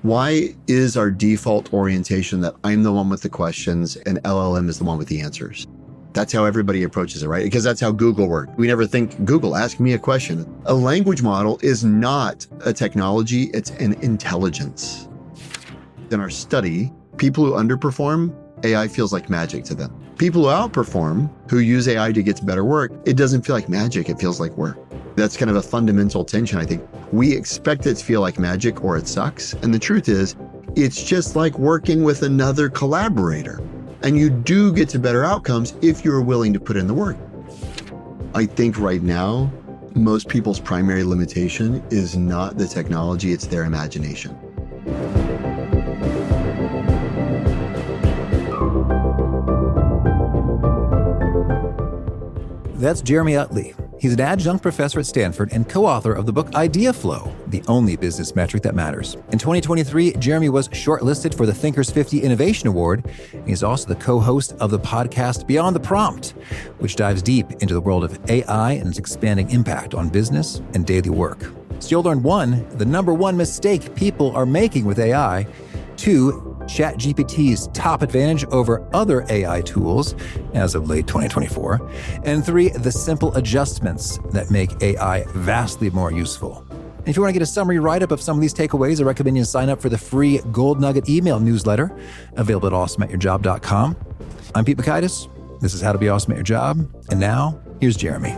Why is our default orientation that I'm the one with the questions and LLM is the one with the answers? That's how everybody approaches it, right? Because that's how Google worked. We never think, Google, ask me a question. A language model is not a technology, it's an intelligence. In our study, people who underperform, AI feels like magic to them. People who outperform, who use AI to get to better work, it doesn't feel like magic, it feels like work. That's kind of a fundamental tension, I think. We expect it to feel like magic or it sucks. And the truth is, it's just like working with another collaborator. And you do get to better outcomes if you're willing to put in the work. I think right now, most people's primary limitation is not the technology, it's their imagination. That's Jeremy Utley. He's an adjunct professor at Stanford and co-author of the book Idea Flow, the only business metric that matters. In 2023, Jeremy was shortlisted for the Thinkers 50 Innovation Award. And he's also the co-host of the podcast Beyond the Prompt, which dives deep into the world of AI and its expanding impact on business and daily work. So you'll learn 1, the number one mistake people are making with AI, 2, ChatGPT's top advantage over other AI tools as of late 2024, and 3, the simple adjustments that make AI vastly more useful. And if you want to get a summary write-up of some of these takeaways, I recommend you sign up for the free Gold Nugget email newsletter available at awesomeatyourjob.com. I'm Pete Makaitis. This is How to Be Awesome at Your Job. And now, here's Jeremy.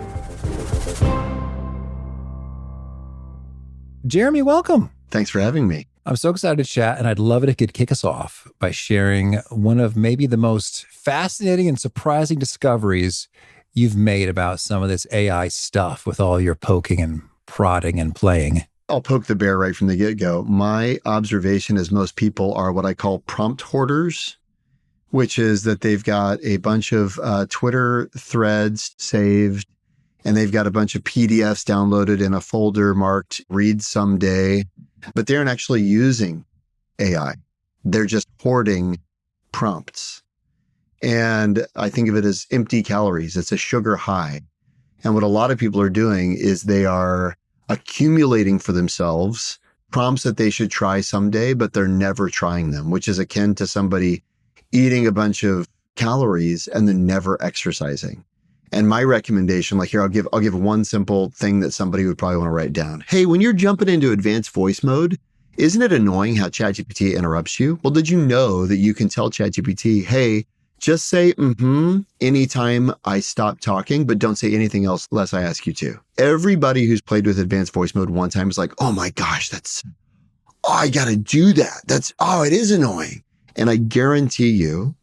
Jeremy, welcome. Thanks for having me. I'm so excited to chat, and I'd love it if you could kick us off by sharing one of maybe the most fascinating and surprising discoveries you've made about some of this AI stuff with all your poking and prodding and playing. I'll poke the bear right from the get-go. My observation is most people are what I call prompt hoarders, which is that they've got a bunch of Twitter threads saved, and they've got a bunch of PDFs downloaded in a folder marked read someday, but they aren't actually using AI. They're just hoarding prompts. And I think of it as empty calories. It's a sugar high. And what a lot of people are doing is they are accumulating for themselves prompts that they should try someday, but they're never trying them, which is akin to somebody eating a bunch of calories and then never exercising. And my recommendation, like here, I'll give one simple thing that somebody would probably want to write down. Hey, when you're jumping into advanced voice mode, isn't it annoying how ChatGPT interrupts you? Well, did you know that you can tell ChatGPT, hey, just say anytime I stop talking, but don't say anything else unless I ask you to. Everybody who's played with advanced voice mode one time is like, oh my gosh, I got to do that. It is annoying. And I guarantee you,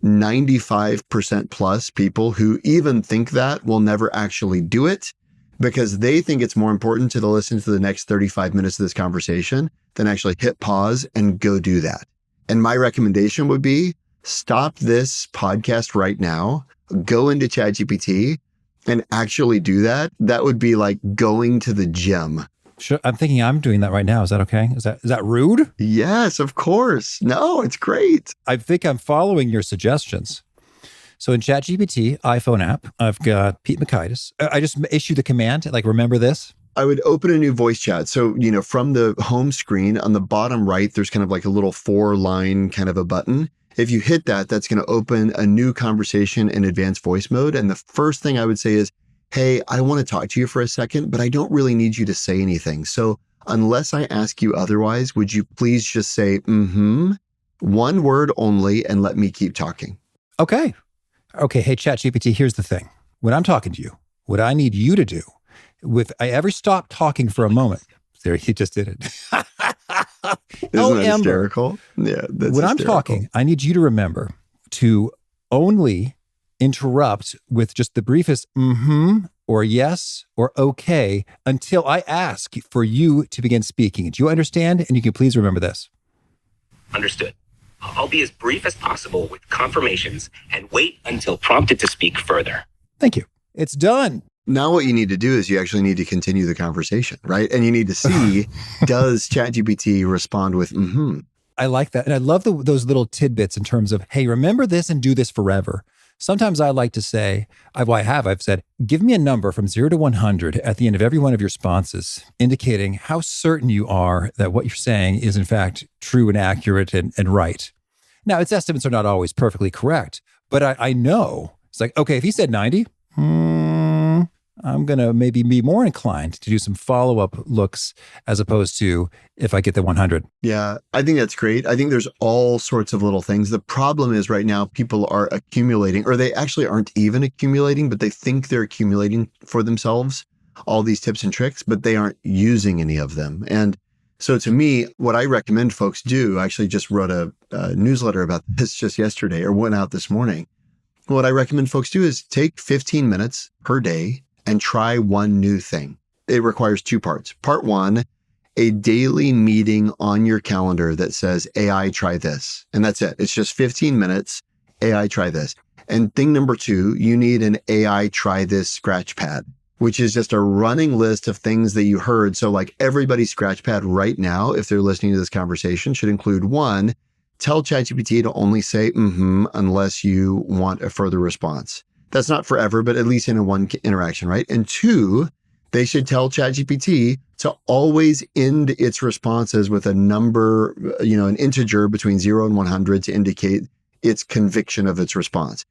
95% plus people who even think that will never actually do it because they think it's more important to listen to the next 35 minutes of this conversation than actually hit pause and go do that. And my recommendation would be stop this podcast right now, go into ChatGPT and actually do that. That would be like going to the gym. Sure, I'm thinking I'm doing that right now. Is that okay? Is that rude? Yes, of course. No, it's great. I think I'm following your suggestions. So in ChatGPT, iPhone app, I've got Pete Makaitis. I just issue the command, like, remember this? I would open a new voice chat. So, from the home screen on the bottom right, there's kind of like a little 4-line kind of a button. If you hit that, that's going to open a new conversation in advanced voice mode. And the first thing I would say is, hey, I want to talk to you for a second, but I don't really need you to say anything. So unless I ask you otherwise, would you please just say, one word only, and let me keep talking? Okay. Hey, ChatGPT, here's the thing. When I'm talking to you, what I need you to do, if I ever stop talking for a moment, there, he just did it. Isn't that hysterical? Yeah, that's when hysterical. I'm talking, I need you to remember to only interrupt with just the briefest or yes or okay until I ask for you to begin speaking. Do you understand? And you can please remember this. Understood. I'll be as brief as possible with confirmations and wait until prompted to speak further. Thank you. It's done. Now what you need to do is you actually need to continue the conversation, right? And you need to see, does ChatGPT respond with I like that. And I love those little tidbits in terms of, hey, remember this and do this forever. Sometimes I like to say, I've said, give me a number from 0 to 100 at the end of every one of your responses, indicating how certain you are that what you're saying is in fact true and accurate and right. Now, its estimates are not always perfectly correct, but I know it's like, okay, if he said 90, I'm going to maybe be more inclined to do some follow-up looks as opposed to if I get the 100. Yeah, I think that's great. I think there's all sorts of little things. The problem is right now people are accumulating, or they actually aren't even accumulating, but they think they're accumulating for themselves all these tips and tricks, but they aren't using any of them. And so to me, what I recommend folks do, I actually just wrote a newsletter about this just yesterday or went out this morning. What I recommend folks do is take 15 minutes per day and try one new thing. It requires 2 parts. Part 1, a daily meeting on your calendar that says, AI, try this. And that's it. It's just 15 minutes. AI, try this. And thing number 2, you need an AI, try this scratch pad, which is just a running list of things that you heard. So like everybody's scratch pad right now, if they're listening to this conversation, should include 1, tell ChatGPT to only say, unless you want a further response. That's not forever, but at least in a one interaction, right? And 2, they should tell ChatGPT to always end its responses with a number, an integer between 0 and 100 to indicate its conviction of its response.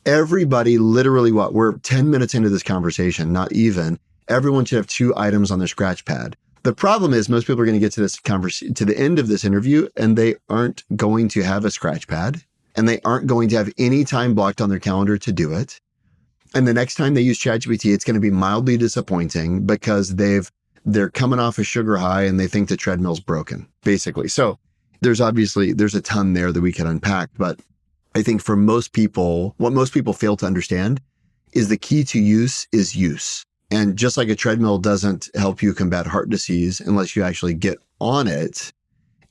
Everybody, literally we're 10 minutes into this conversation, not even, everyone should have 2 items on their scratch pad. The problem is most people are going to get to this to the end of this interview and they aren't going to have a scratch pad and they aren't going to have any time blocked on their calendar to do it. And the next time they use ChatGPT, it's going to be mildly disappointing because they're coming off a sugar high and they think the treadmill's broken, basically. So there's a ton there that we can unpack. But I think for most people, what most people fail to understand is the key to use is use. And just like a treadmill doesn't help you combat heart disease unless you actually get on it,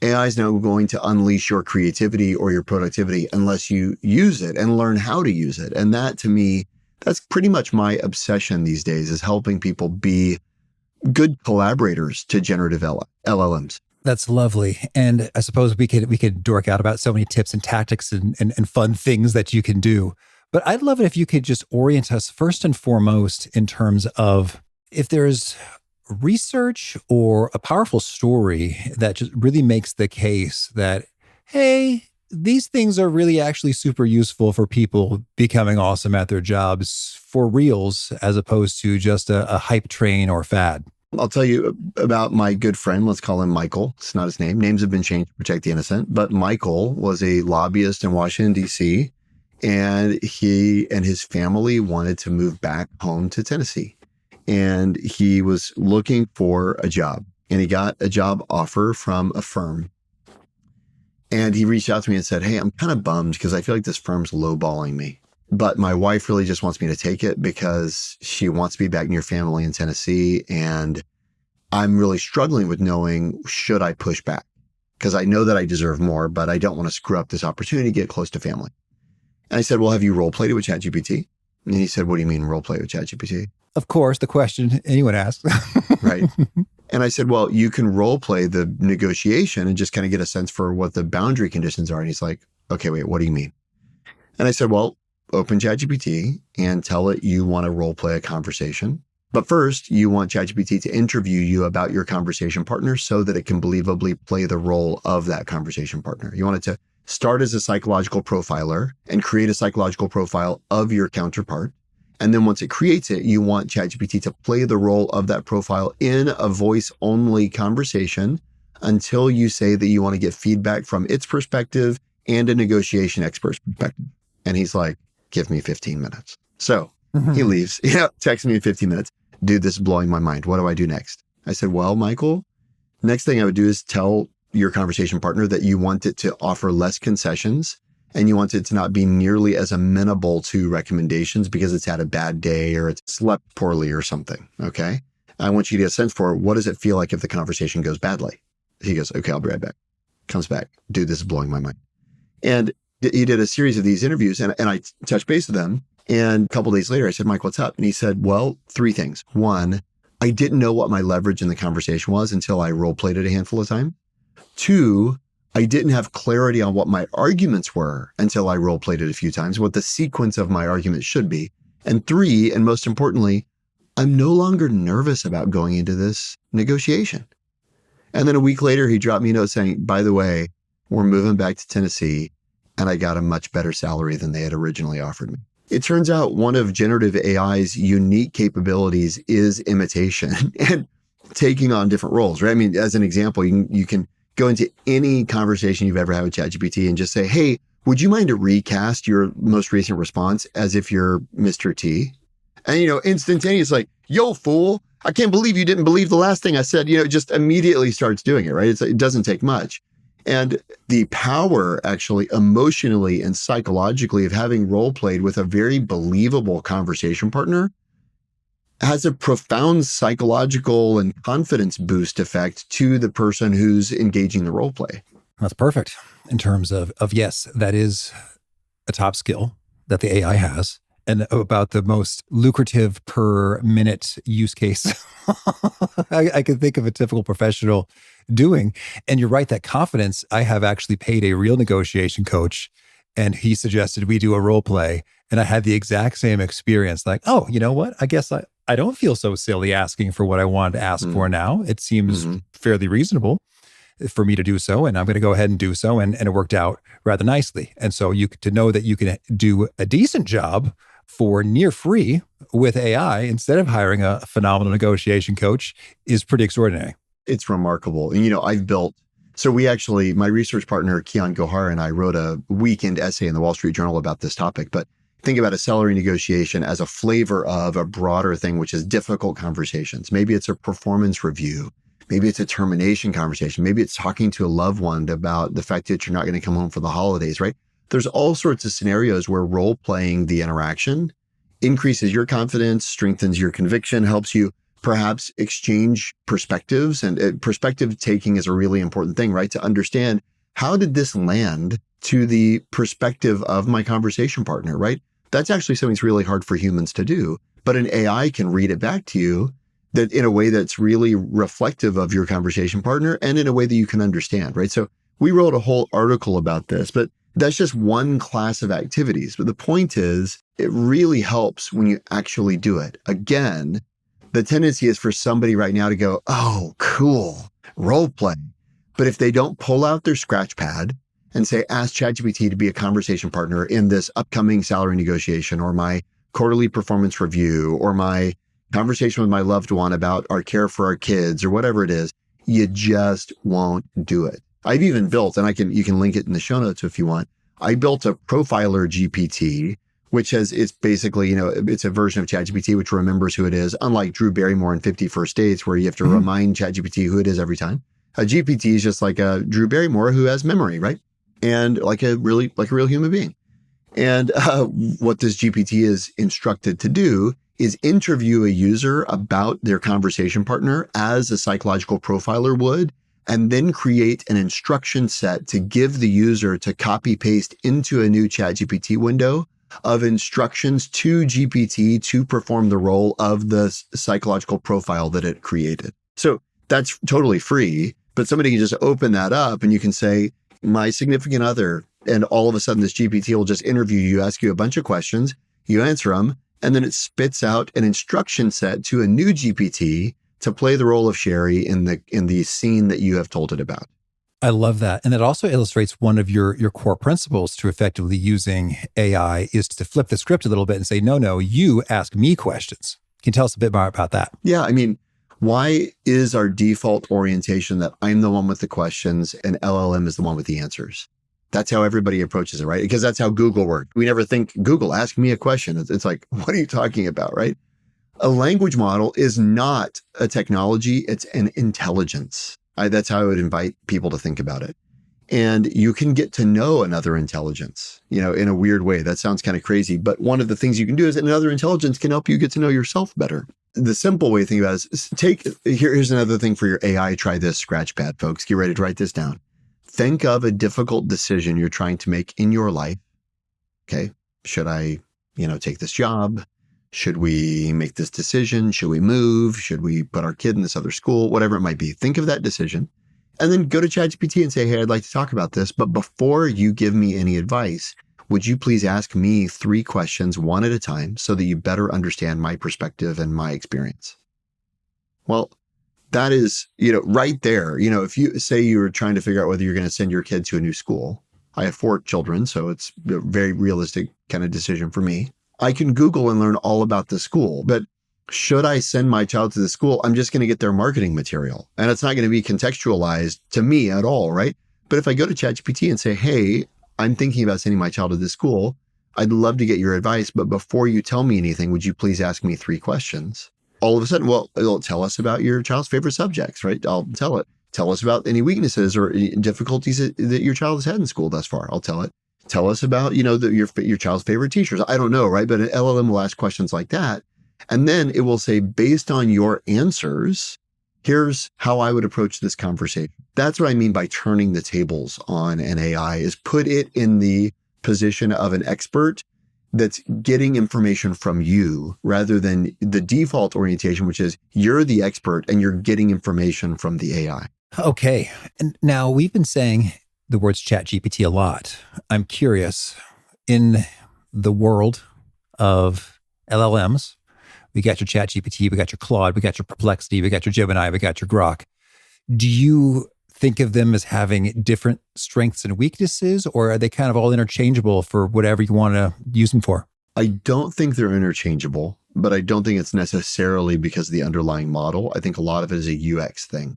AI is now going to unleash your creativity or your productivity unless you use it and learn how to use it. And that, to me, that's pretty much my obsession these days, is helping people be good collaborators to generative LLMs. That's lovely. And I suppose we could dork out about so many tips and tactics and fun things that you can do. But I'd love it if you could just orient us first and foremost in terms of if there's research or a powerful story that just really makes the case that, hey, these things are really actually super useful for people becoming awesome at their jobs for reals, as opposed to just a hype train or fad. I'll tell you about my good friend. Let's call him Michael. It's not his name. Names have been changed to protect the innocent. But Michael was a lobbyist in Washington, D.C., and he and his family wanted to move back home to Tennessee. And he was looking for a job. And he got a job offer from a firm. And he reached out to me and said, hey, I'm kind of bummed because I feel like this firm's lowballing me. But my wife really just wants me to take it because she wants to be back near family in Tennessee. And I'm really struggling with knowing, should I push back? Because I know that I deserve more, but I don't want to screw up this opportunity to get close to family. And I said, well, have you role played it with ChatGPT? And he said, what do you mean role play with ChatGPT? Of course, the question anyone asks. Right. And I said, well, you can role play the negotiation and just kind of get a sense for what the boundary conditions are. And he's like, okay, wait, what do you mean? And I said, well, open ChatGPT and tell it you want to role play a conversation. But first, you want ChatGPT to interview you about your conversation partner so that it can believably play the role of that conversation partner. You want it to start as a psychological profiler and create a psychological profile of your counterpart. And then once it creates it, you want ChatGPT to play the role of that profile in a voice-only conversation until you say that you want to get feedback from its perspective and a negotiation expert's perspective. And he's like, give me 15 minutes. So he leaves, texts me in 15 minutes. Dude, this is blowing my mind. What do I do next? I said, well, Michael, next thing I would do is tell your conversation partner that you want it to offer less concessions and you want it to not be nearly as amenable to recommendations because it's had a bad day or it's slept poorly or something. Okay. I want you to get a sense for what does it feel like if the conversation goes badly? He goes, okay, I'll be right back. Comes back. Dude, this is blowing my mind. And he did a series of these interviews and I touched base with them. And a couple of days later, I said, Mike, what's up? And he said, well, 3 things. 1, I didn't know what my leverage in the conversation was until I role played it a handful of times. 2, I didn't have clarity on what my arguments were until I role played it a few times, what the sequence of my arguments should be. And 3, and most importantly, I'm no longer nervous about going into this negotiation. And then a week later, he dropped me a note saying, by the way, we're moving back to Tennessee, and I got a much better salary than they had originally offered me. It turns out one of generative AI's unique capabilities is imitation and taking on different roles, right? I mean, as an example, you can go into any conversation you've ever had with ChatGPT and just say, hey, would you mind to recast your most recent response as if you're Mr. T? And, instantaneous, like, yo, fool, I can't believe you didn't believe the last thing I said. It just immediately starts doing it, right? It doesn't take much. And the power actually emotionally and psychologically of having role played with a very believable conversation partner has a profound psychological and confidence boost effect to the person who's engaging the role play. That's perfect in terms of yes, that is a top skill that the AI has, and about the most lucrative per minute use case I can think of a typical professional doing. And you're right, that confidence, I have actually paid a real negotiation coach, and he suggested we do a role play. And I had the exact same experience, like, oh, you know what? I guess I don't feel so silly asking for what I wanted to ask for now. It seems fairly reasonable for me to do so, and I'm going to go ahead and do so. And it worked out rather nicely. And so to know that you can do a decent job for near free with AI instead of hiring a phenomenal negotiation coach is pretty extraordinary. It's remarkable. And, my research partner, Kian Gohar, and I wrote a weekend essay in the Wall Street Journal about this topic. But think about a salary negotiation as a flavor of a broader thing, which is difficult conversations. Maybe it's a performance review. Maybe it's a termination conversation. Maybe it's talking to a loved one about the fact that you're not going to come home for the holidays, right? There's all sorts of scenarios where role playing the interaction increases your confidence, strengthens your conviction, helps you perhaps exchange perspectives. And perspective taking is a really important thing, right? To understand, how did this land to the perspective of my conversation partner, right? That's actually something that's really hard for humans to do, but an AI can read it back to you that in a way that's really reflective of your conversation partner and in a way that you can understand, right? So we wrote a whole article about this, but that's just one class of activities. But the point is, it really helps when you actually do it. Again, the tendency is for somebody right now to go, oh, cool, role play. But if they don't pull out their scratch pad and say, ask ChatGPT to be a conversation partner in this upcoming salary negotiation, or my quarterly performance review, or my conversation with my loved one about our care for our kids, or whatever it is, you just won't do it. I've even built, and you can link it in the show notes if you want. I built a profiler GPT, which it's basically, it's a version of ChatGPT which remembers who it is, unlike Drew Barrymore in 50 First Dates, where you have to remind ChatGPT who it is every time. A GPT is just like a Drew Barrymore who has memory, right? And like a real human being. And what this GPT is instructed to do is interview a user about their conversation partner as a psychological profiler would, and then create an instruction set to give the user to copy paste into a new ChatGPT window of instructions to GPT to perform the role of the psychological profile that it created. So that's totally free, but somebody can just open that up and you can say, my significant other, and all of a sudden this GPT will just interview you, ask you a bunch of questions, you answer them, and then it spits out an instruction set to a new GPT to play the role of Sherry in the scene that you have told it about. I love that. And that also illustrates one of your core principles to effectively using AI is to flip the script a little bit and say, no, you ask me questions. Can you tell us a bit more about that? Yeah, I mean, why is our default orientation that I'm the one with the questions and LLM is the one with the answers? That's how everybody approaches it, right? Because that's how Google worked. We never think, Google, ask me a question. It's like, what are you talking about, right? A language model is not a technology, it's an intelligence. That's how I would invite people to think about it. And you can get to know another intelligence, in a weird way. That sounds kind of crazy, but one of the things you can do is another intelligence can help you get to know yourself better. The simple way to think about it is here's another thing for your AI. Try this scratch pad, folks. Get ready to write this down. Think of a difficult decision you're trying to make in your life. Okay. Should I, take this job? Should we make this decision? Should we move? Should we put our kid in this other school? Whatever it might be. Think of that decision And then go to ChatGPT and say, hey, I'd like to talk about this. But before you give me any advice, would you please ask me 3 questions one at a time so that you better understand my perspective and my experience? Well, that is, right there. If you say you were trying to figure out whether you're going to send your kid to a new school, I have 4 children, so it's a very realistic kind of decision for me. I can Google and learn all about the school, but should I send my child to the school? I'm just going to get their marketing material, and it's not going to be contextualized to me at all, right? But if I go to ChatGPT and say, hey, I'm thinking about sending my child to this school, I'd love to get your advice, but before you tell me anything, would you please ask me 3 questions? All of a sudden, well, it'll tell us about your child's favorite subjects, right? I'll tell it. Tell us about any weaknesses or difficulties that your child has had in school thus far. I'll tell it. Tell us about, your child's favorite teachers. I don't know, right? But an LLM will ask questions like that. And then it will say, based on your answers, here's how I would approach this conversation. That's what I mean by turning the tables on an AI, is put it in the position of an expert that's getting information from you rather than the default orientation, which is you're the expert and you're getting information from the AI. Okay. And now we've been saying the words ChatGPT a lot. I'm curious, in the world of LLMs, we got your ChatGPT, we got your Claude, we got your Perplexity, we got your Gemini, we got your Grok. Do you think of them as having different strengths and weaknesses, or are they kind of all interchangeable for whatever you want to use them for? I don't think they're interchangeable, but I don't think it's necessarily because of the underlying model. I think a lot of it is a UX thing.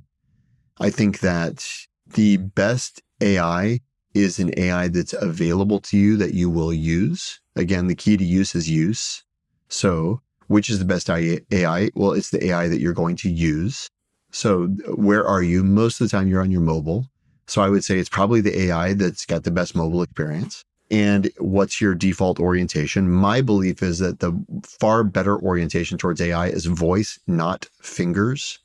I think that the best AI is an AI that's available to you that you will use. Again, the key to use is use. So which is the best AI? Well, it's the AI that you're going to use. So where are you? Most of the time you're on your mobile. So I would say it's probably the AI that's got the best mobile experience. And what's your default orientation? My belief is that the far better orientation towards AI is voice, not fingers.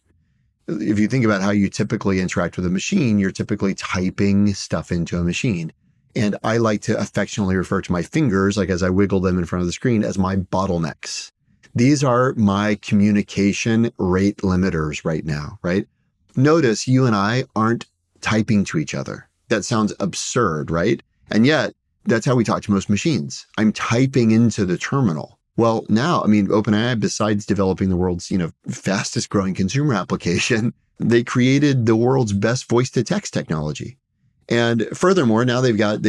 If you think about how you typically interact with a machine, you're typically typing stuff into a machine. And I like to affectionately refer to my fingers, like as I wiggle them in front of the screen, as my bottlenecks. These are my communication rate limiters right now, right? Notice you and I aren't typing to each other. That sounds absurd, right? And yet, that's how we talk to most machines. I'm typing into the terminal. Well, now, OpenAI, besides developing the world's, fastest growing consumer application, they created the world's best voice to text technology. And furthermore, now they've got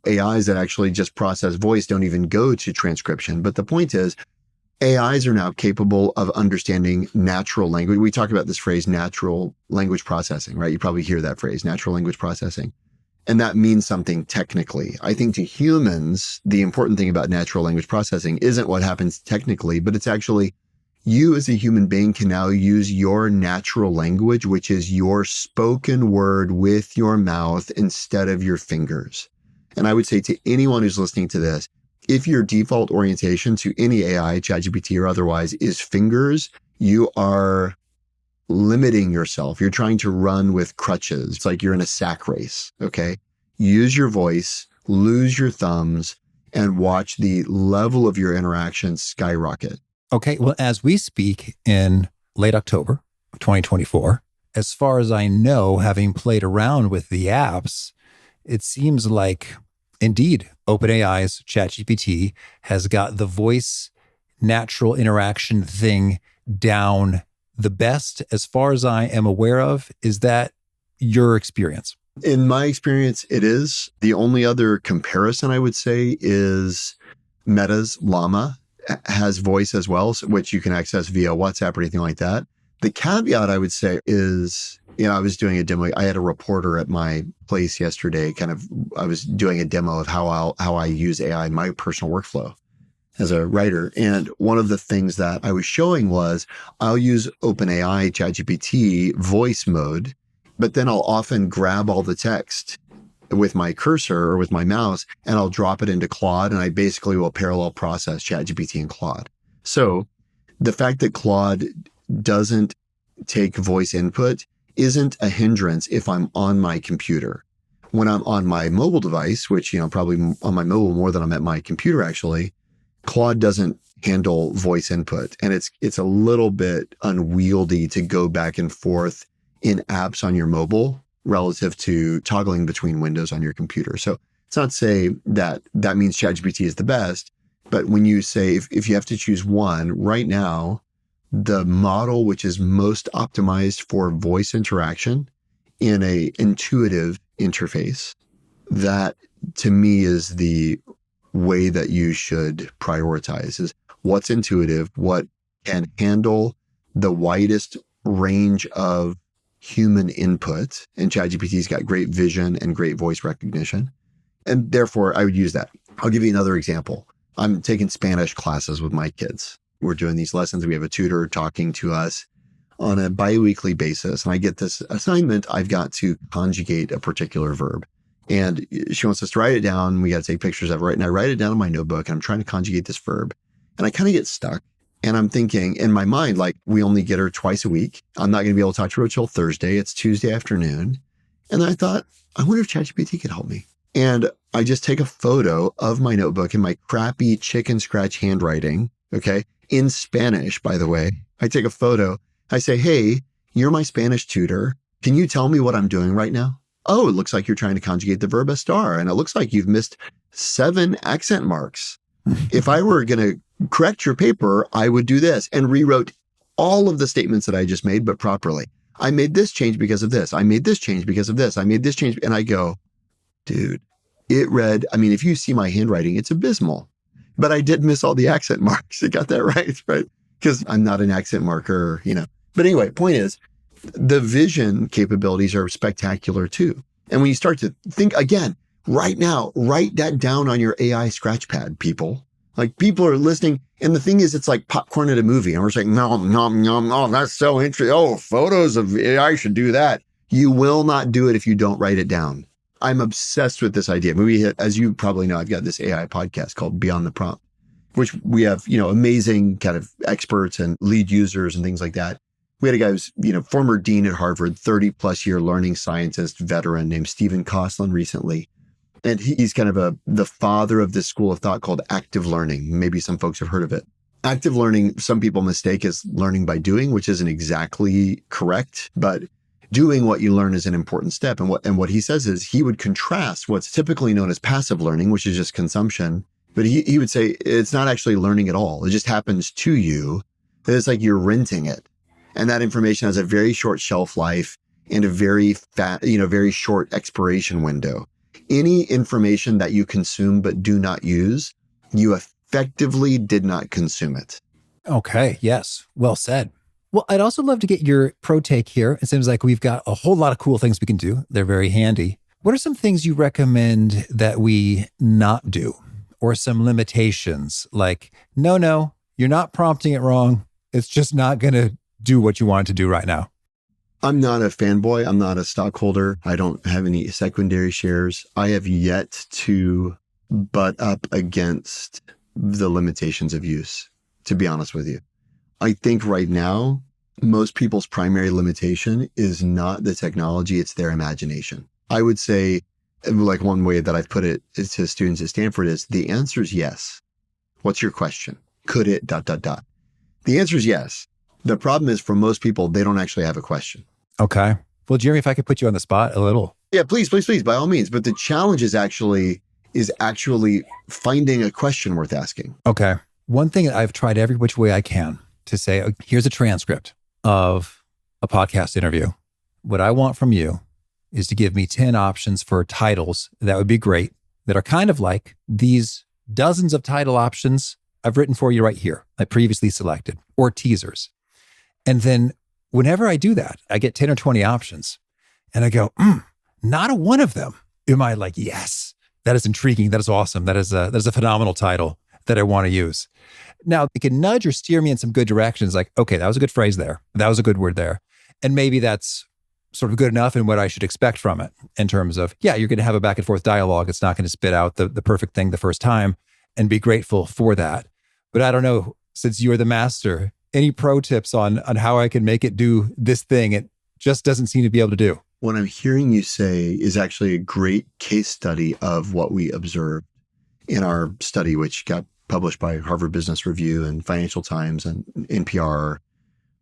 AIs that actually just process voice, don't even go to transcription. But the point is, AIs are now capable of understanding natural language. We talk about this phrase, natural language processing, right? You probably hear that phrase, natural language processing. And that means something technically. I think to humans, the important thing about natural language processing isn't what happens technically, but it's actually you as a human being can now use your natural language, which is your spoken word with your mouth instead of your fingers. And I would say to anyone who's listening to this, if your default orientation to any AI, ChatGPT or otherwise, is fingers, you are limiting yourself. You're trying to run with crutches. It's like you're in a sack race, okay? Use your voice, lose your thumbs, and watch the level of your interaction skyrocket. Okay, well, as we speak in late October of 2024, as far as I know, having played around with the apps, it seems like, indeed, OpenAI's ChatGPT has got the voice natural interaction thing down the best. As far as I am aware of, is that your experience? In my experience, it is. The only other comparison I would say is Meta's Llama has voice as well, which you can access via WhatsApp or anything like that. The caveat I would say is, I was doing a demo. I had a reporter at my place yesterday. I was doing a demo of how I use AI in my personal workflow as a writer. And one of the things that I was showing was I'll use OpenAI ChatGPT voice mode, but then I'll often grab all the text with my cursor or with my mouse, and I'll drop it into Claude, and I basically will parallel process ChatGPT and Claude. So the fact that Claude doesn't take voice input isn't a hindrance if I'm on my computer. When I'm on my mobile device, which, probably on my mobile more than I'm at my computer actually, Claude doesn't handle voice input. And it's a little bit unwieldy to go back and forth in apps on your mobile relative to toggling between windows on your computer. So it's not to say that that means ChatGPT is the best, but when you say, if you have to choose one right now, the model which is most optimized for voice interaction in a intuitive interface, that to me is the way that you should prioritize, is what's intuitive, what can handle the widest range of human input. And ChatGPT's got great vision and great voice recognition. And therefore, I would use that. I'll give you another example. I'm taking Spanish classes with my kids. We're doing these lessons. We have a tutor talking to us on a biweekly basis. And I get this assignment. I've got to conjugate a particular verb. And she wants us to write it down. We got to take pictures of it, right? And I write it down in my notebook, and I'm trying to conjugate this verb. And I kind of get stuck. And I'm thinking in my mind, like, we only get her twice a week. I'm not going to be able to talk to her till Thursday. It's Tuesday afternoon. And I thought, I wonder if ChatGPT could help me. And I just take a photo of my notebook in my crappy chicken scratch handwriting, okay, in Spanish, by the way. I take a photo. I say, hey, you're my Spanish tutor. Can you tell me what I'm doing right now? Oh, it looks like you're trying to conjugate the verb estar, and it looks like you've missed 7 accent marks. If I were going to correct your paper, I would do this, and rewrote all of the statements that I just made, but properly. I made this change because of this. I made this change because of this. I made this change. And I go, dude, it read, I mean, if you see my handwriting, it's abysmal, but I did miss all the accent marks. It got that right? Because I'm not an accent marker, you know. But anyway, point is, the vision capabilities are spectacular too. And when you start to think again, right now, write that down on your AI scratch pad, people. Like, people are listening. And the thing is, it's like popcorn at a movie. And we're saying, nom, nom, nom, oh, that's so interesting. Oh, photos of AI should do that. You will not do it if you don't write it down. I'm obsessed with this idea. As you probably know, I've got this AI podcast called Beyond the Prompt, which we have, you know, amazing kind of experts and lead users and things like that. We had a guy who's, you know, former dean at Harvard, 30 plus year learning scientist veteran named Stephen Kosslyn recently. And he's kind of the father of this school of thought called active learning. Maybe some folks have heard of it. Active learning, some people mistake as learning by doing, which isn't exactly correct, but doing what you learn is an important step. And what he says is he would contrast what's typically known as passive learning, which is just consumption. But he would say it's not actually learning at all. It just happens to you. It's like you're renting it. And that information has a very short shelf life and a very very short expiration window. Any information that you consume but do not use, you effectively did not consume it. Okay. Yes. Well said. Well, I'd also love to get your pro take here. It seems like we've got a whole lot of cool things we can do. They're very handy. What are some things you recommend that we not do, or some limitations? Like, no, you're not prompting it wrong. It's just not going to do what you want it to do right now. I'm not a fanboy. I'm not a stockholder. I don't have any secondary shares. I have yet to butt up against the limitations of use, to be honest with you. I think right now, most people's primary limitation is not the technology, it's their imagination. I would say, like, one way that I've put it to students at Stanford is the answer is yes. What's your question? Could it ... The answer is yes. The problem is, for most people, they don't actually have a question. Okay. Well, Jeremy, if I could put you on the spot a little. Yeah, please, by all means. But the challenge is actually finding a question worth asking. Okay. One thing that I've tried every which way I can to say, here's a transcript of a podcast interview. What I want from you is to give me 10 options for titles that would be great, that are kind of like these dozens of title options I've written for you right here, I previously selected, or teasers. And then whenever I do that, I get 10 or 20 options and I go, not a one of them am I like, yes, that is intriguing. That is awesome. That is a phenomenal title that I want to use. Now, it can nudge or steer me in some good directions. Like, okay, that was a good phrase there. That was a good word there. And maybe that's sort of good enough in what I should expect from it in terms of, yeah, you're going to have a back and forth dialogue. It's not going to spit out the perfect thing the first time, and be grateful for that. But I don't know, since you're the master, any pro tips on how I can make it do this thing it just doesn't seem to be able to do? What I'm hearing you say is actually a great case study of what we observed in our study, which got published by Harvard Business Review and Financial Times and NPR.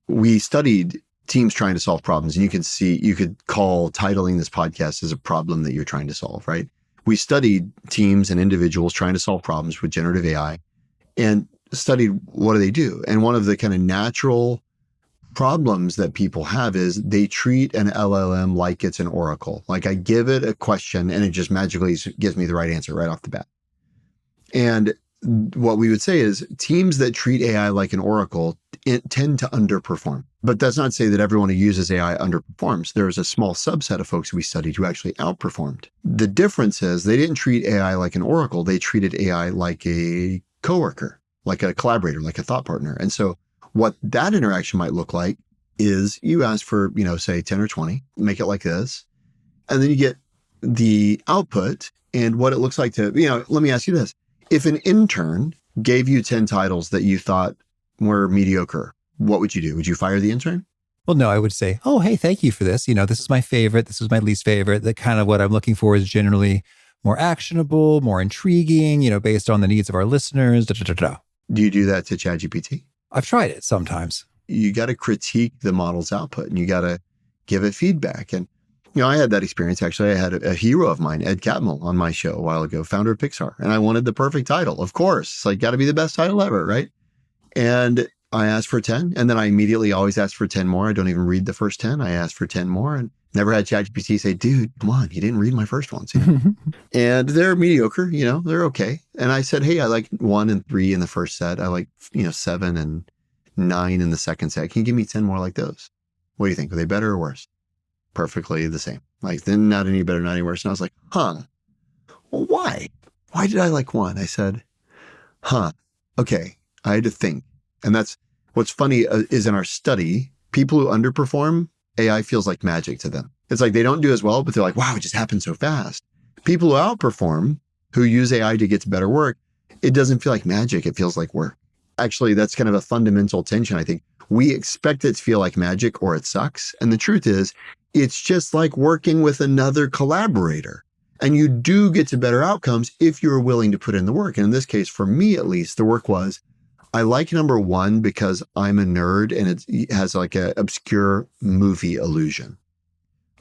We studied teams trying to solve problems. And you could call titling this podcast as a problem that you're trying to solve, right? We studied teams and individuals trying to solve problems with generative AI and studied what do they do. And one of the kind of natural problems that people have is they treat an LLM like it's an oracle. Like I give it a question and it just magically gives me the right answer right off the bat. And what we would say is teams that treat AI like an oracle tend to underperform. But that's not to say that everyone who uses AI underperforms. There's a small subset of folks we studied who actually outperformed. The difference is they didn't treat AI like an oracle. They treated AI like a coworker, like a collaborator, like a thought partner. And so what that interaction might look like is you ask for, say 10 or 20, make it like this, and then you get the output and what it looks like to, let me ask you this. If an intern gave you 10 titles that you thought were mediocre, what would you do? Would you fire the intern? Well, no, I would say, oh, hey, thank you for this. This is my favorite. This is my least favorite. The kind of what I'm looking for is generally more actionable, more intriguing, based on the needs of our listeners. Da, da, da, da. Do you do that to ChatGPT? I've tried it sometimes. You got to critique the model's output and you got to give it feedback. And, I had that experience. Actually, I had a hero of mine, Ed Catmull, on my show a while ago, founder of Pixar. And I wanted the perfect title. Of course, it's like got to be the best title ever, right? And I asked for 10. And then I immediately always ask for 10 more. I don't even read the first 10. I asked for 10 more and never had ChatGPT say, dude, come on, you didn't read my first ones. And they're mediocre, they're okay. And I said, hey, I like 1 and 3 in the first set. I like, 7 and 9 in the second set. Can you give me 10 more like those? What do you think? Are they better or worse? Perfectly the same. Like, then not any better, not any worse. And I was like, well, why? Why did I like 1? I said, okay. I had to think. And that's what's funny is in our study, people who underperform, AI feels like magic to them. It's like they don't do as well, but they're like, wow, it just happened so fast. People who outperform, who use AI to get to better work, it doesn't feel like magic. It feels like work. Actually, that's kind of a fundamental tension, I think. We expect it to feel like magic or it sucks. And the truth is, it's just like working with another collaborator. And you do get to better outcomes if you're willing to put in the work. And in this case, for me at least, the work was, I like number 1 because I'm a nerd and it has like an obscure movie illusion.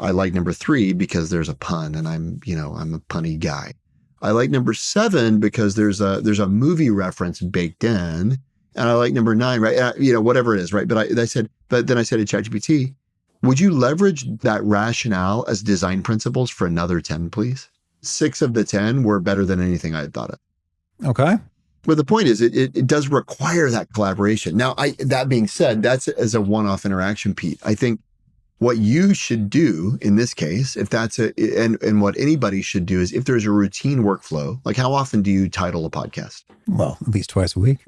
I like number 3 because there's a pun and I'm a punny guy. I like number 7 because there's a movie reference baked in. And I like number 9, right? Whatever it is, right? But then I said to ChatGPT, would you leverage that rationale as design principles for another 10, please? 6 of the 10 were better than anything I had thought of. Okay. But the point is, it does require that collaboration. Now, that being said, that's as a one-off interaction, Pete. I think what you should do in this case, if that's and what anybody should do is if there's a routine workflow, like how often do you title a podcast? Well, at least twice a week.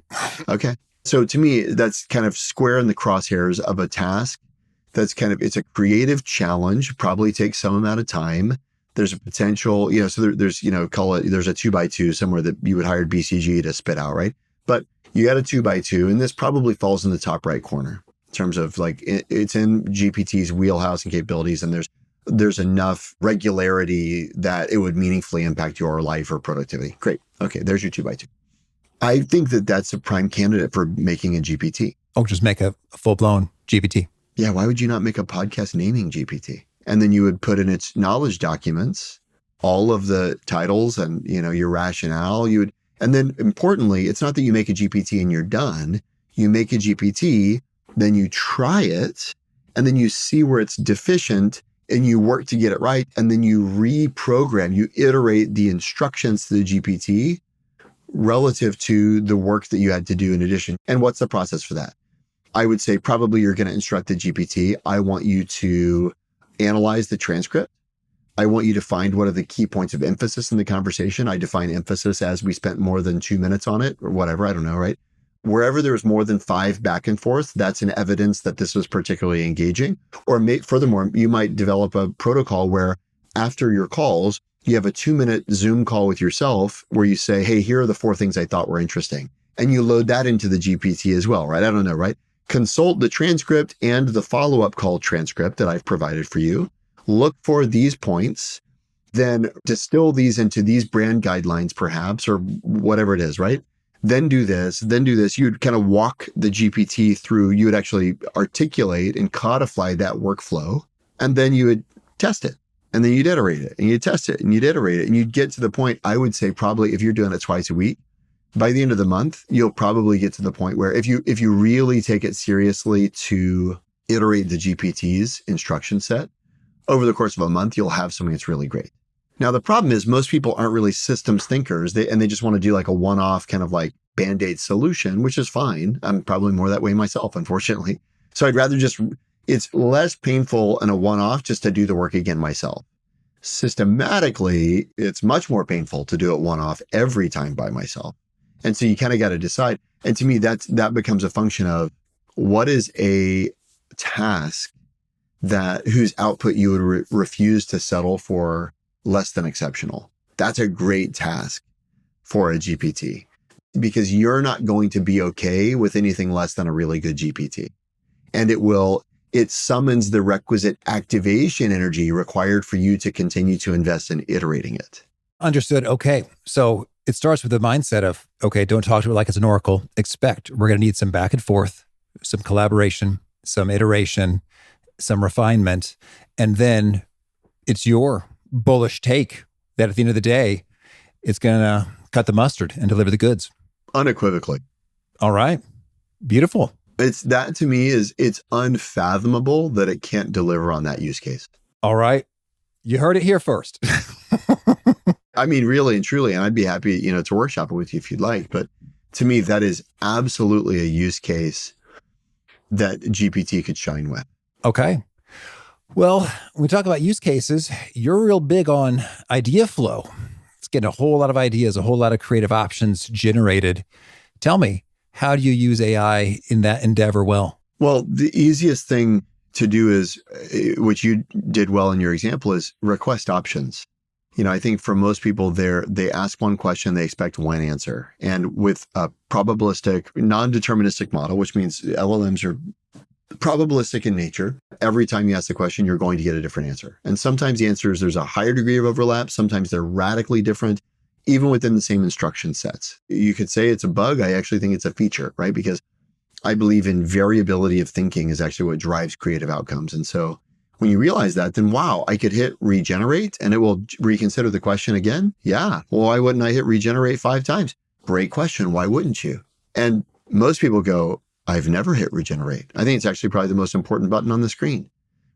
Okay. So to me, that's kind of square in the crosshairs of a task. It's a creative challenge, probably takes some amount of time. There's a potential, so there's, call it, there's a 2x2 somewhere that you would hire BCG to spit out, right? But you got a 2x2 and this probably falls in the top right corner in terms of like, it's in GPT's wheelhouse and capabilities. And there's enough regularity that it would meaningfully impact your life or productivity. Great. Okay. There's your 2x2. I think that that's a prime candidate for making a GPT. Oh, just make a full-blown GPT. Yeah. Why would you not make a podcast naming GPT? And then you would put in its knowledge documents, all of the titles and, your rationale. And then importantly, it's not that you make a GPT and you're done. You make a GPT, then you try it, and then you see where it's deficient and you work to get it right. And then you reprogram, you iterate the instructions to the GPT relative to the work that you had to do in addition. And what's the process for that? I would say probably you're going to instruct the GPT. I want you to analyze the transcript. I want you to find what are the key points of emphasis in the conversation. I define emphasis as we spent more than 2 minutes on it or whatever. I don't know, right? Wherever there's more than 5 back and forth, that's an evidence that this was particularly engaging. Or furthermore, you might develop a protocol where after your calls, you have a 2-minute Zoom call with yourself where you say, hey, here are the 4 things I thought were interesting. And you load that into the GPT as well, right? I don't know, right? Consult the transcript and the follow-up call transcript that I've provided for you. Look for these points, then distill these into these brand guidelines, perhaps, or whatever it is, right? then do this, then do this. You'd kind of walk the GPT through, you would actually articulate and codify that workflow, and then you would test it. And then you'd iterate it, and you'd test it, and you'd iterate it, and you'd get to the point, I would say probably if you're doing it twice a week, by the end of the month, you'll probably get to the point where if you really take it seriously to iterate the GPT's instruction set, over the course of a month, you'll have something that's really great. Now, the problem is most people aren't really systems thinkers, and they just want to do like a one-off kind of like Band-Aid solution, which is fine. I'm probably more that way myself, unfortunately. So I'd rather it's less painful in a one-off just to do the work again myself. Systematically, it's much more painful to do it one-off every time by myself. And so you kind of got to decide. And to me, that becomes a function of what is a task whose output you would refuse to settle for less than exceptional. That's a great task for a GPT because you're not going to be okay with anything less than a really good GPT. And it summons the requisite activation energy required for you to continue to invest in iterating it. Understood. Okay. So it starts with the mindset of, okay, don't talk to it like it's an oracle. Expect we're going to need some back and forth, some collaboration, some iteration, some refinement. And then it's your bullish take that at the end of the day, it's going to cut the mustard and deliver the goods. Unequivocally. All right. Beautiful. That to me it's unfathomable that it can't deliver on that use case. All right. You heard it here first. I mean, really and truly, and I'd be happy, to workshop it with you if you'd like. But to me, that is absolutely a use case that GPT could shine with. Okay. Well, when we talk about use cases, you're real big on idea flow. It's getting a whole lot of ideas, a whole lot of creative options generated. Tell me, how do you use AI in that endeavor well? Well, the easiest thing to do is, which you did well in your example, is request options. I think for most people they ask one question, they expect one answer. And with a probabilistic, non-deterministic model, which means LLMs are probabilistic in nature, every time you ask the question, you're going to get a different answer. And sometimes the answer is there's a higher degree of overlap. Sometimes they're radically different, even within the same instruction sets. You could say it's a bug. I actually think it's a feature, right? Because I believe in variability of thinking is actually what drives creative outcomes. And so when you realize that, then wow, I could hit regenerate and it will reconsider the question again. Yeah. Well, why wouldn't I hit regenerate 5 times? Great question. Why wouldn't you? And most people go, I've never hit regenerate. I think it's actually probably the most important button on the screen,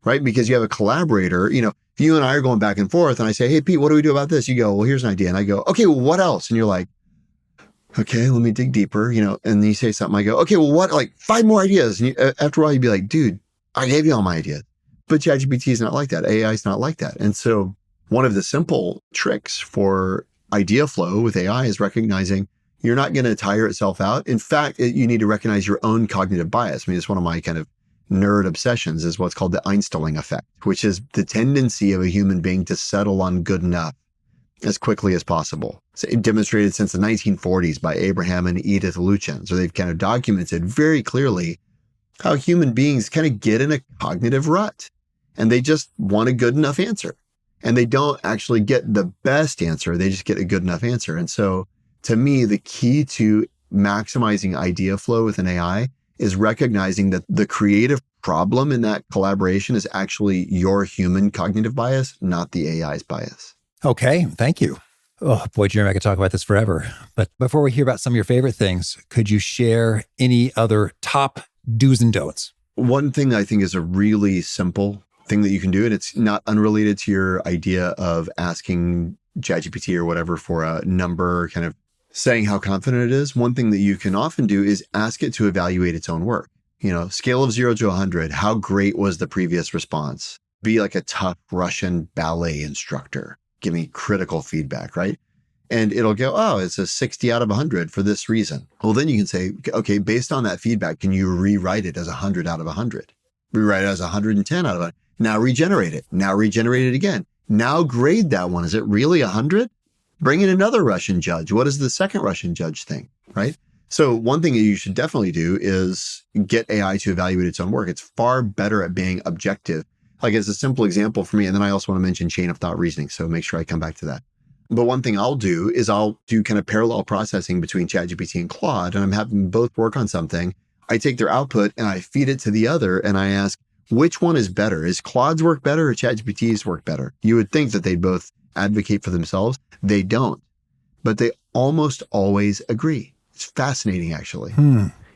right? Because you have a collaborator, if you and I are going back and forth and I say, hey, Pete, what do we do about this? You go, well, here's an idea. And I go, okay, well, what else? And you're like, okay, let me dig deeper, and then you say something. I go, okay, well, what, like 5 more ideas. And after a while, you'd be like, dude, I gave you all my ideas. But ChatGPT is not like that. AI is not like that. And so one of the simple tricks for idea flow with AI is recognizing you're not going to tire itself out. In fact, you need to recognize your own cognitive bias. I mean, it's one of my kind of nerd obsessions is what's called the Einstellung effect, which is the tendency of a human being to settle on good enough as quickly as possible. It's demonstrated since the 1940s by Abraham and Edith Lutyens. So they've kind of documented very clearly how human beings kind of get in a cognitive rut and they just want a good enough answer. And they don't actually get the best answer. They just get a good enough answer. And so to me, the key to maximizing idea flow with an AI is recognizing that the creative problem in that collaboration is actually your human cognitive bias, not the AI's bias. Okay, thank you. Oh boy, Jeremy, I could talk about this forever. But before we hear about some of your favorite things, could you share any other top do's and don'ts? One thing I think is a really simple thing that you can do, and it's not unrelated to your idea of asking ChatGPT or whatever for a number, kind of saying how confident it is. One thing that you can often do is ask it to evaluate its own work. Scale of 0 to 100, how great was the previous response? Be like a tough Russian ballet instructor. Give me critical feedback, right? And it'll go, oh, it's a 60 out of 100 for this reason. Well, then you can say, okay, based on that feedback, can you rewrite it as 100 out of 100? Rewrite it as 110 out of 100. Now regenerate it. Now regenerate it again. Now grade that one. Is it really 100? Bring in another Russian judge. What does the second Russian judge think, right? So one thing that you should definitely do is get AI to evaluate its own work. It's far better at being objective. Like as a simple example for me, and then I also want to mention chain of thought reasoning. So make sure I come back to that. But one thing I'll do is I'll do kind of parallel processing between ChatGPT and Claude, and I'm having them both work on something. I take their output and I feed it to the other, and I ask, which one is better? Is Claude's work better or ChatGPT's work better? You would think that they'd both advocate for themselves. They don't, but they almost always agree. It's fascinating, actually.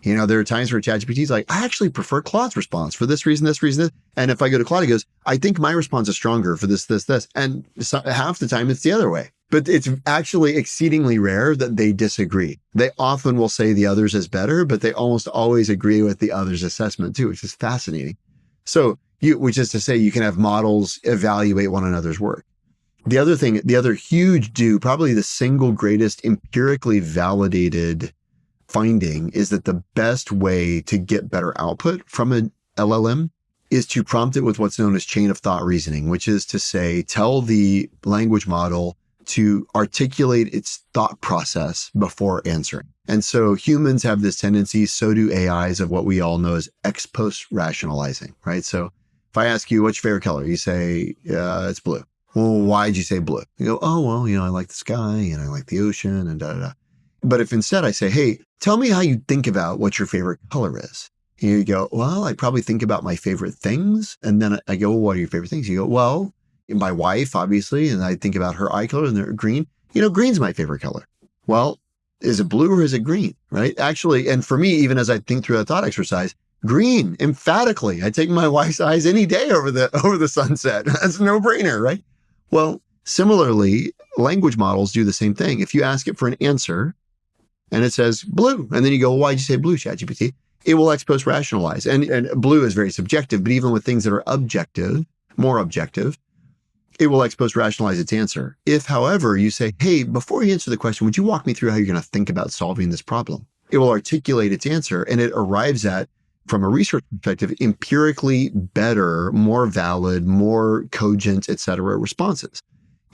There are times where ChatGPT is like, I actually prefer Claude's response for this reason, this reason, this. And if I go to Claude, he goes, I think my response is stronger for this, this, this. And half the time it's the other way. But it's actually exceedingly rare that they disagree. They often will say the other's is better, but they almost always agree with the other's assessment too, which is fascinating. So which is to say you can have models evaluate one another's work. The other huge probably the single greatest empirically validated finding is that the best way to get better output from an LLM is to prompt it with what's known as chain of thought reasoning, which is to say, tell the language model to articulate its thought process before answering. And so humans have this tendency, so do AIs, of what we all know as ex post rationalizing, right? So if I ask you, what's your favorite color? You say, it's blue. Well, why'd you say blue? You go, oh, well, I like the sky and I like the ocean and da, da, da. But if instead I say, hey, tell me how you think about what your favorite color is. You go, well, I probably think about my favorite things. And then I go, well, what are your favorite things? You go, well, my wife, obviously, and I think about her eye color and they're green. Green's my favorite color. Well, is it blue or is it green, right? Actually, and for me, even as I think through that thought exercise, green, emphatically. I take my wife's eyes any day over the sunset. That's a no-brainer, right? Well, similarly, language models do the same thing. If you ask it for an answer and it says blue, and then you go, well, why'd you say blue, ChatGPT? It will ex post rationalize. And blue is very subjective, but even with things that are objective, more objective, it will ex post rationalize its answer. If, however, you say, hey, before you answer the question, would you walk me through how you're going to think about solving this problem? It will articulate its answer, and it arrives at, from a research perspective, empirically better, more valid, more cogent, et cetera, responses.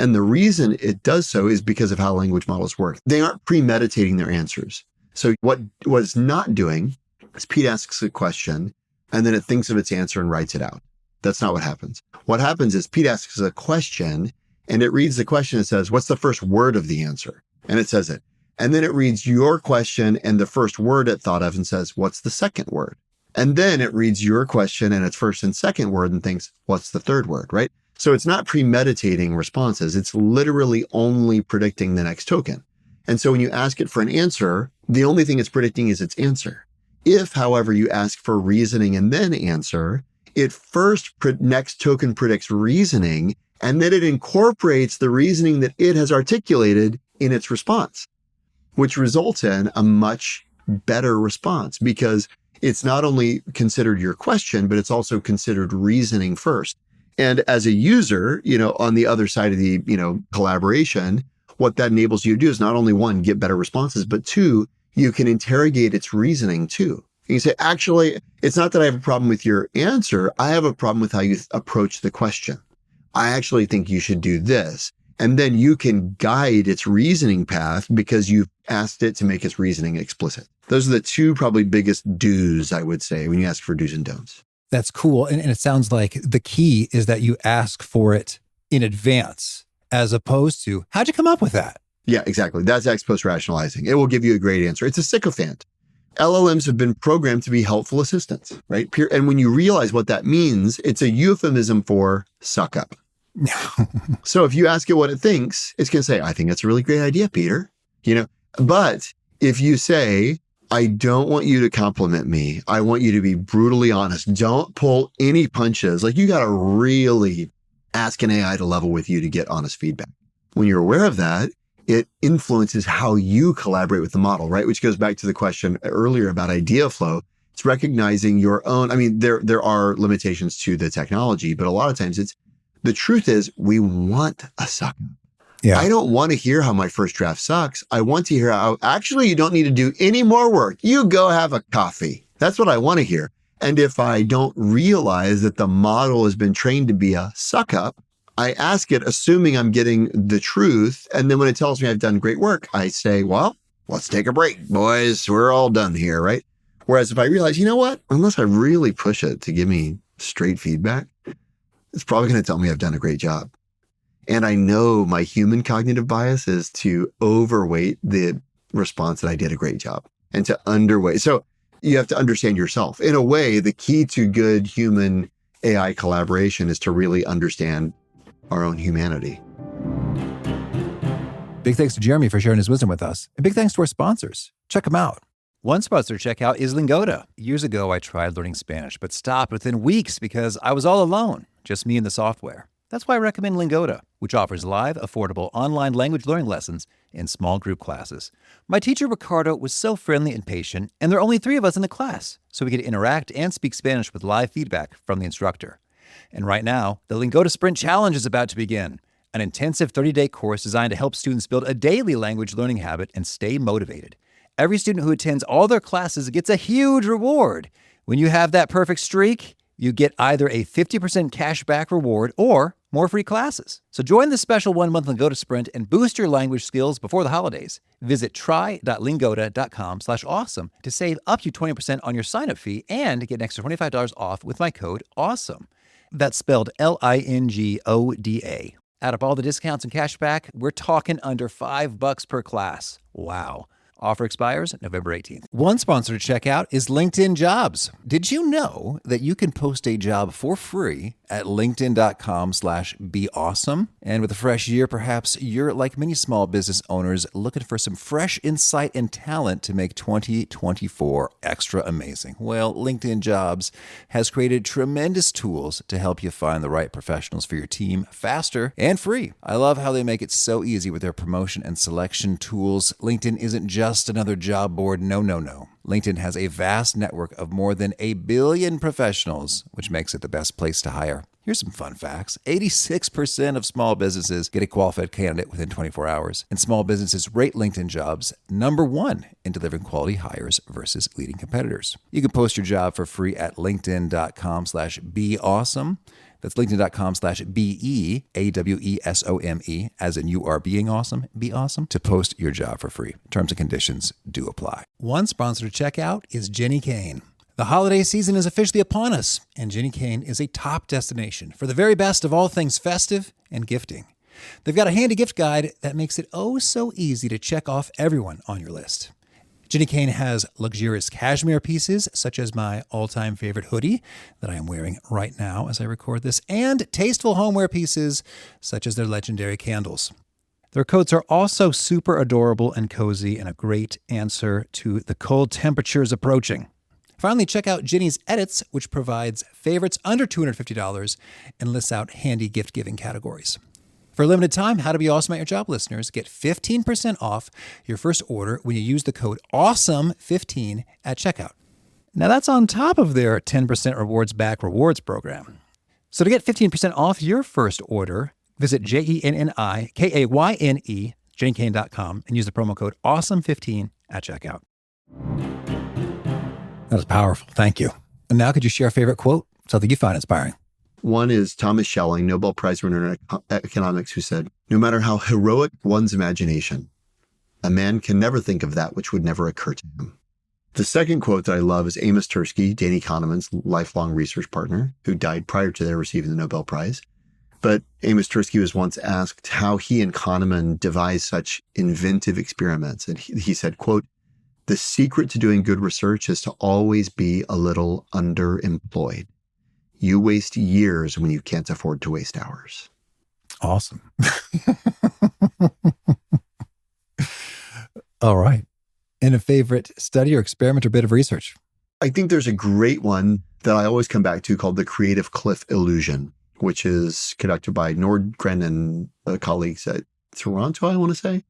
And the reason it does so is because of how language models work. They aren't premeditating their answers. So what it's not doing is Pete asks a question, and then it thinks of its answer and writes it out. That's not what happens. What happens is Pete asks a question, and it reads the question and says, what's the first word of the answer? And it says it. And then it reads your question and the first word it thought of and says, what's the second word? And then it reads your question and its first and second word and thinks, what's the third word, right? So it's not premeditating responses. It's literally only predicting the next token. And so when you ask it for an answer, the only thing it's predicting is its answer. If, however, you ask for reasoning and then answer, it first next token predicts reasoning, and then it incorporates the reasoning that it has articulated in its response, which results in a much better response because it's not only considered your question, but it's also considered reasoning first. And as a user, on the other side of the, collaboration, what that enables you to do is not only one, get better responses, but two, you can interrogate its reasoning too. You can say, actually, it's not that I have a problem with your answer. I have a problem with how you approach the question. I actually think you should do this. And then you can guide its reasoning path because you've asked it to make its reasoning explicit. Those are the two probably biggest do's, I would say, when you ask for do's and don'ts. That's cool. And it sounds like the key is that you ask for it in advance, as opposed to, how'd you come up with that? Yeah, exactly. That's ex post rationalizing. It will give you a great answer. It's a sycophant. LLMs have been programmed to be helpful assistants, right? And when you realize what that means, it's a euphemism for suck up. So if you ask it what it thinks, it's going to say, I think that's a really great idea, Peter. But if you say, I don't want you to compliment me. I want you to be brutally honest. Don't pull any punches. Like, you got to really ask an AI to level with you to get honest feedback. When you're aware of that, it influences how you collaborate with the model, right? Which goes back to the question earlier about idea flow. It's recognizing your own. I mean, there are limitations to the technology, but a lot of times the truth is we want a suck up. Yeah. I don't want to hear how my first draft sucks. I want to hear how actually you don't need to do any more work. You go have a coffee. That's what I want to hear. And if I don't realize that the model has been trained to be a suck up, I ask it assuming I'm getting the truth. And then when it tells me I've done great work, I say, well, let's take a break, boys. We're all done here, right? Whereas if I realize, you know what, unless I really push it to give me straight feedback, it's probably going to tell me I've done a great job. And I know my human cognitive bias is to overweight the response that I did a great job and to underweight. So you have to understand yourself. In a way, the key to good human AI collaboration is to really understand our own humanity. Big thanks to Jeremy for sharing his wisdom with us. And big thanks to our sponsors. Check them out. One sponsor to check out is Lingoda. Years ago, I tried learning Spanish, but stopped within weeks because I was all alone, just me and the software. That's why I recommend Lingoda, which offers live, affordable online language learning lessons in small group classes. My teacher, Ricardo, was so friendly and patient, and there are only 3 of us in the class, so we could interact and speak Spanish with live feedback from the instructor. And right now, the Lingoda Sprint Challenge is about to begin, an intensive 30-day course designed to help students build a daily language learning habit and stay motivated. Every student who attends all their classes gets a huge reward. When you have that perfect streak, you get either a 50% cash back reward or more free classes. So join the special 1-month Lingoda Sprint and boost your language skills before the holidays. Visit try.lingoda.com/awesome to save up to 20% on your sign-up fee and get an extra $25 off with my code AWESOME. That's spelled LINGODA. Out of all the discounts and cash back, we're talking under $5 per class. Wow. Offer expires November 18th. One sponsor to check out is LinkedIn Jobs. Did you know that you can post a job for free at linkedin.com/beawesome? And with a fresh year, perhaps you're like many small business owners looking for some fresh insight and talent to make 2024 extra amazing. Well, LinkedIn Jobs has created tremendous tools to help you find the right professionals for your team faster and free. I love how they make it so easy with their promotion and selection tools. LinkedIn isn't just another job board. No. LinkedIn has a vast network of more than 1 billion professionals, which makes it the best place to hire. Here's some fun facts. 86% of small businesses get a qualified candidate within 24 hours, and small businesses rate LinkedIn Jobs number 1 in delivering quality hires versus leading competitors. You can post your job for free at linkedin.com/beawesome. That's linkedin.com/BEAWESOME, as in you are being awesome, be awesome, to post your job for free. Terms and conditions do apply. One sponsor to check out is Jenny Kane. The holiday season is officially upon us, and Jenny Kane is a top destination for the very best of all things festive and gifting. They've got a handy gift guide that makes it oh so easy to check off everyone on your list. Jenny Kane has luxurious cashmere pieces, such as my all-time favorite hoodie that I am wearing right now as I record this, and tasteful homeware pieces, such as their legendary candles. Their coats are also super adorable and cozy and a great answer to the cold temperatures approaching. Finally, check out Jenny's Edits, which provides favorites under $250 and lists out handy gift-giving categories. For a limited time, How to Be Awesome at Your Job listeners get 15% off your first order when you use the code AWESOME15 at checkout. Now that's on top of their 10% rewards back rewards program. So to get 15% off your first order, visit JENNIKAYNE, JennyKane.com, and use the promo code AWESOME15 at checkout. That was powerful. Thank you. And now could you share a favorite quote? Something you find inspiring. One is Thomas Schelling, Nobel Prize winner in economics, who said, "No matter how heroic one's imagination, a man can never think of that which would never occur to him." The second quote that I love is Amos Tversky, Danny Kahneman's lifelong research partner, who died prior to their receiving the Nobel Prize. But Amos Tversky was once asked how he and Kahneman devised such inventive experiments. And he said, quote, "The secret to doing good research is to always be a little underemployed. You waste years when you can't afford to waste hours." Awesome. All right. And a favorite study or experiment or bit of research? I think there's a great one that I always come back to called the creative cliff illusion, which is conducted by Nordgren and colleagues at Toronto, I want to say.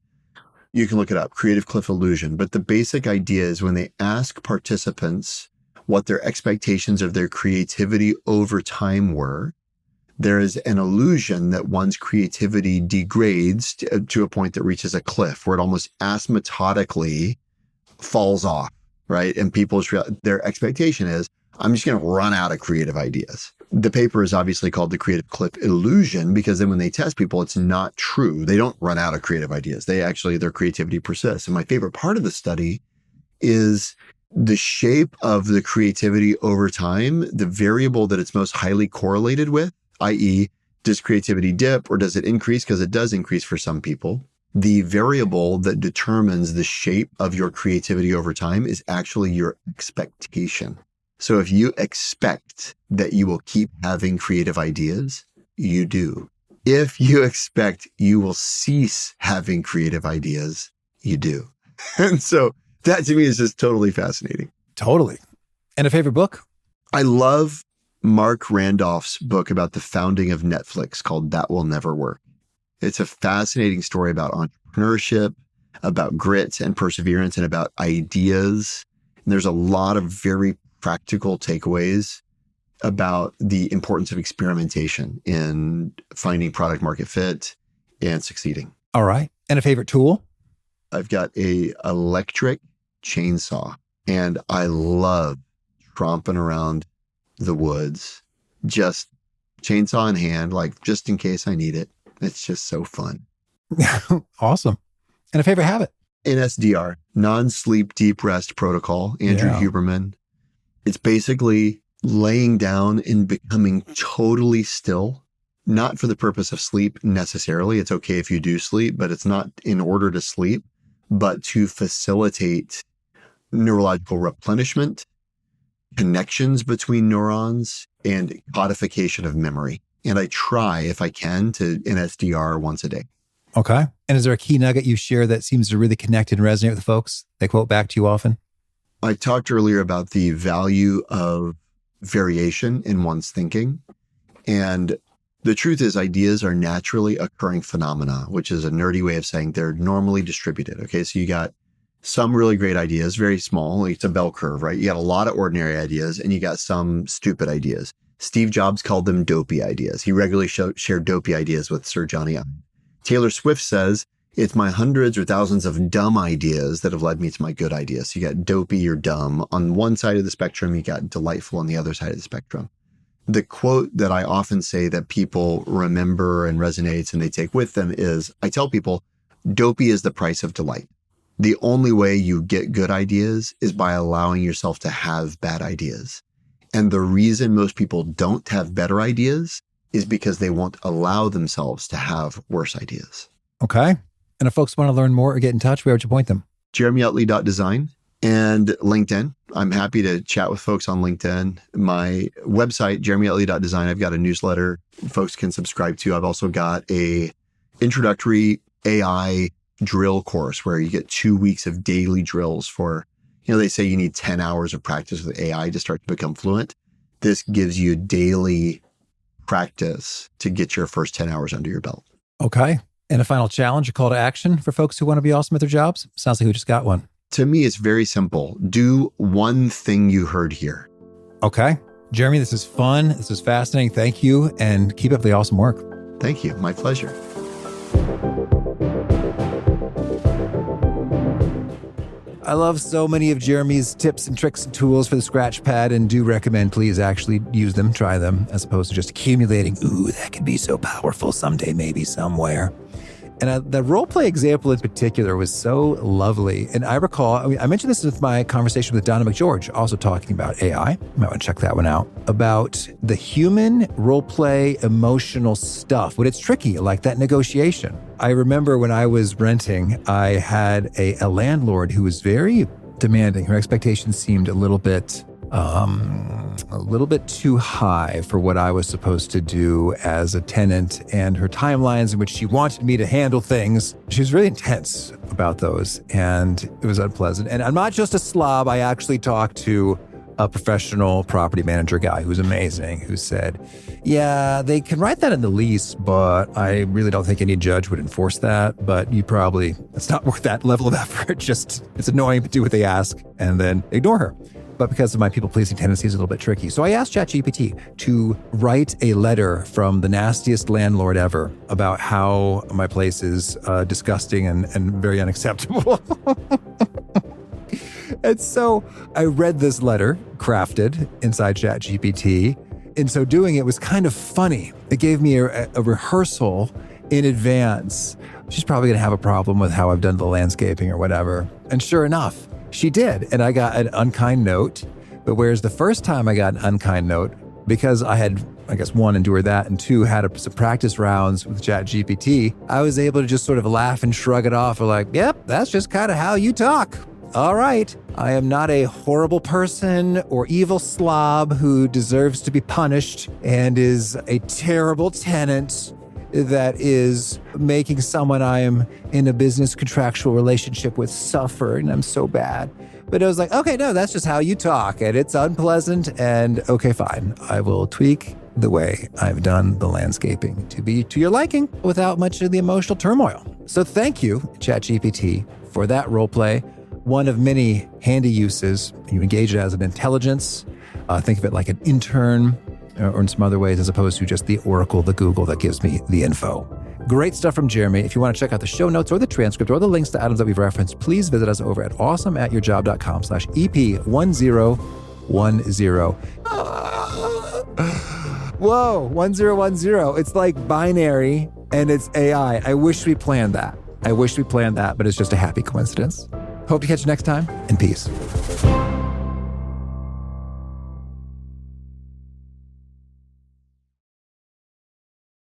You can look it up, creative cliff illusion. But the basic idea is when they ask participants what their expectations of their creativity over time were, there is an illusion that one's creativity degrades to a point that reaches a cliff where it almost asymptotically falls off, right? And their expectation is, I'm just going to run out of creative ideas. The paper is obviously called the creative cliff illusion because then when they test people, it's not true. They don't run out of creative ideas. Their creativity persists. And my favorite part of the study is the shape of the creativity over time, the variable that it's most highly correlated with, i.e., Does creativity dip or does it increase? Because it does increase for some people. The variable that determines the shape of your creativity over time is actually your expectation. So if you expect that you will keep having creative ideas, you do. If you expect you will cease having creative ideas, you do. And so that to me is just totally fascinating. Totally. And a favorite book? I love Mark Randolph's book about the founding of Netflix called That Will Never Work. It's a fascinating story about entrepreneurship, about grit and perseverance, and about ideas. And there's a lot of very practical takeaways about the importance of experimentation in finding product market fit and succeeding. All right. And a favorite tool? I've got a electric chainsaw, and I love tromping around the woods, just chainsaw in hand, like just in case I need it. It's just so fun. Awesome. And a favorite habit? NSDR, non-sleep deep rest protocol, Andrew Huberman. It's basically laying down and becoming totally still, not for the purpose of sleep necessarily. It's okay if you do sleep, but it's not in order to sleep, but to facilitate neurological replenishment, connections between neurons, and codification of memory. And I try, if I can, to NSDR once a day. Okay. And is there a key nugget you share that seems to really connect and resonate with the folks? They quote back to you often? I talked earlier about the value of variation in one's thinking. And the truth is ideas are naturally occurring phenomena, which is a nerdy way of saying they're normally distributed. Okay. So you got some really great ideas, very small. It's a bell curve, right? You got a lot of ordinary ideas and you got some stupid ideas. Steve Jobs called them dopey ideas. He regularly shared dopey ideas with Sir Johnny Ive. Taylor Swift says, it's my hundreds or thousands of dumb ideas that have led me to my good ideas. So you got dopey or dumb on one side of the spectrum, you got delightful on the other side of the spectrum. The quote that I often say that people remember and resonates and they take with them is, I tell people, dopey is the price of delight. The only way you get good ideas is by allowing yourself to have bad ideas. And the reason most people don't have better ideas is because they won't allow themselves to have worse ideas. Okay. And if folks want to learn more or get in touch, where would you point them? JeremyUtley.design and LinkedIn. I'm happy to chat with folks on LinkedIn. My website, JeremyUtley.design, I've got a newsletter folks can subscribe to. I've also got a introductory AI drill course where you get 2 weeks of daily drills for, they say you need 10 hours of practice with AI to start to become fluent. This gives you daily practice to get your first 10 hours under your belt. Okay. And a final challenge, a call to action for folks who want to be awesome at their jobs? Sounds like we just got one. To me, it's very simple. Do one thing you heard here. Okay. Jeremy, this is fun. This is fascinating. Thank you. And keep up the awesome work. Thank you. My pleasure. I love so many of Jeremy's tips and tricks and tools for the scratch pad and do recommend please actually use them, try them, as opposed to just accumulating, ooh, that could be so powerful someday, maybe somewhere. And the role play example in particular was so lovely. And I recall, I mentioned this with my conversation with Donna McGeorge, also talking about AI. You might want to check that one out. About the human role play emotional stuff, when it's tricky, like that negotiation. I remember when I was renting, I had a landlord who was very demanding. Her expectations seemed a little bit too high for what I was supposed to do as a tenant and her timelines in which she wanted me to handle things. She was really intense about those and it was unpleasant. And I'm not just a slob. I actually talked to a professional property manager guy who's amazing, who said, yeah, they can write that in the lease, but I really don't think any judge would enforce that. But it's not worth that level of effort. Just, it's annoying, but do what they ask and then ignore her. But because of my people-pleasing tendency, it's a little bit tricky. So I asked ChatGPT to write a letter from the nastiest landlord ever about how my place is disgusting and very unacceptable. And so I read this letter crafted inside ChatGPT. And so doing it was kind of funny. It gave me a rehearsal in advance. She's probably going to have a problem with how I've done the landscaping or whatever. And sure enough, she did. And I got an unkind note. But whereas the first time I got an unkind note, because I had, I guess, one, endured that, and two, had some practice rounds with ChatGPT, I was able to just sort of laugh and shrug it off. Or like, yep, that's just kind of how you talk. All right, I am not a horrible person or evil slob who deserves to be punished and is a terrible tenant that is making someone I am in a business contractual relationship with suffer, and I'm so bad. But it was like, okay, no, that's just how you talk, and it's unpleasant, and okay, fine. I will tweak the way I've done the landscaping to be to your liking without much of the emotional turmoil. So thank you, ChatGPT, for that role play. One of many handy uses. You engage it as an intelligence. Think of it like an intern or in some other ways, as opposed to just the Oracle, the Google that gives me the info. Great stuff from Jeremy. If you want to check out the show notes or the transcript or the links to items that we've referenced, please visit us over at awesomeatyourjob.com/EP1010. Whoa, 1010. It's like binary and it's AI. I wish we planned that, but it's just a happy coincidence. Hope to catch you next time, and peace.